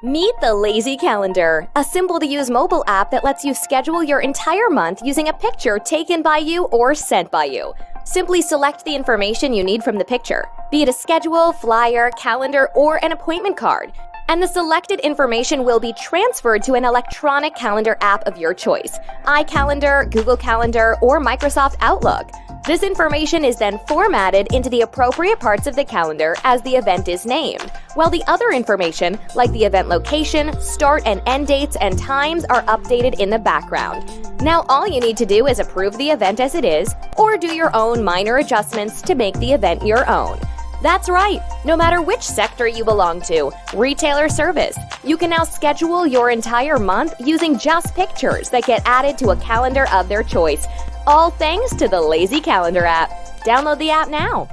Meet the Lazy Calendar, a simple-to-use mobile app that lets you schedule your entire month using a picture taken by you or sent by you. Simply select the information you need from the picture, be it a schedule, flyer, calendar, or an appointment card, and the selected information will be transferred to an electronic calendar app of your choice: iCalendar, Google Calendar, or Microsoft Outlook. This information is then formatted into the appropriate parts of the calendar as the event is named, while the other information, like the event location, start and end dates, and times, are updated in the background. Now all you need to do is approve the event as it is, or do your own minor adjustments to make the event your own. That's right! No matter which sector you belong to, retail or service, you can now schedule your entire month using just pictures that get added to a calendar of their choice. All thanks to the Lazy Calendar app. Download the app now.